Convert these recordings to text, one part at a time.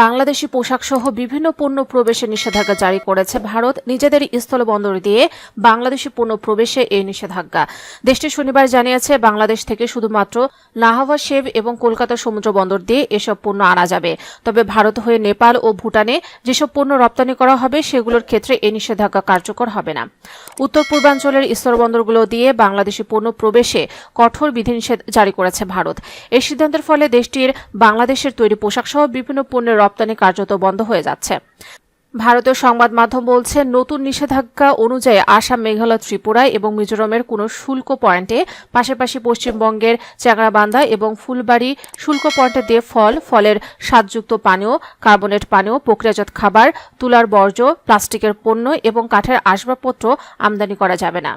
বাংলাদেশি পোশাকসহ বিভিন্ন পণ্য প্রবেশে নিষেধাজ্ঞা জারি করেছে ভারত। নিজেদের স্থলবন্দর দিয়ে বাংলাদেশি পণ্য প্রবেশে এই নিষেধাজ্ঞা দেশটি শনিবার জানিয়েছে, বাংলাদেশ থেকে শুধুমাত্র নাহাওয়া শেভ এবং কলকাতা সমুদ্র বন্দর দিয়ে এসব পণ্য আনা যাবে। তবে ভারত হয়ে নেপাল ও ভুটানে যেসব পণ্য রপ্তানি করা হবে সেগুলোর ক্ষেত্রে এই নিষেধাজ্ঞা কার্যকর হবে না। উত্তর পূর্বাঞ্চলের স্থলবন্দরগুলো দিয়ে বাংলাদেশি পণ্য প্রবেশে কঠোর বিধিনিষেধ জারি করেছে ভারত। এই সিদ্ধান্তের ফলে দেশটির বাংলাদেশের তৈরি পোশাকসহ বিভিন্ন পণ্যের রপ্তানি কার্যত বন্ধ হয়ে যাচ্ছে। ভারতীয় সংবাদ মাধ্যম বলছে, নতুন নিষেধাজ্ঞা অনুযায়ী আসাম, মেঘালয়, ত্রিপুরা এবং মিজোরামের কোনো শুল্ক পয়েন্টে, পাশাপাশি পশ্চিমবঙ্গের চ্যাংড়াবান্ধা এবং ফুলবাড়ি শুল্ক পয়েন্টে দিয়ে ফলের স্বাদযুক্ত পানীয়, কার্বনেট পানীয়, প্রক্রিয়াজাত খাবার, তুলার বর্জ্য, প্লাস্টিকের পণ্য এবং কাঠের আসবাবপত্র আমদানি করা যাবে না।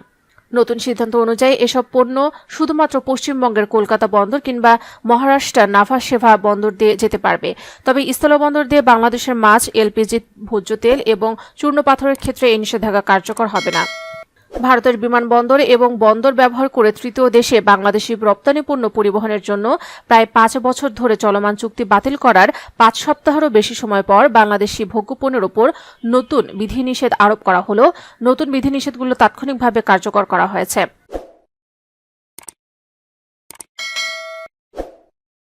নতুন সিদ্ধান্ত অনুযায়ী এসব পণ্য শুধুমাত্র পশ্চিমবঙ্গের কলকাতা বন্দর কিংবা মহারাষ্ট্রের নাভাশেভা বন্দর দিয়ে যেতে পারবে। তবে স্থলবন্দর দিয়ে বাংলাদেশের মাছ, এলপিজি, ভোজ্য তেল এবং চূর্ণ পাথরের ক্ষেত্রে এই নিষেধাজ্ঞা কার্যকর হবে না। ভারতের বিমানবন্দর এবং বন্দর ব্যবহার করে তৃতীয় দেশে বাংলাদেশি রপ্তানি পণ্য পরিবহনের জন্য প্রায় 5 বছর ধরে চলমান চুক্তি বাতিল করার 5 সপ্তাহেরও বেশি সময় পর বাংলাদেশি ভোগ্যপণ্যের উপর নতুন বিধিনিষেধ আরোপ করা হলো। নতুন বিধিনিষেধগুলো তাৎক্ষণিকভাবে কার্যকর করা হয়েছে।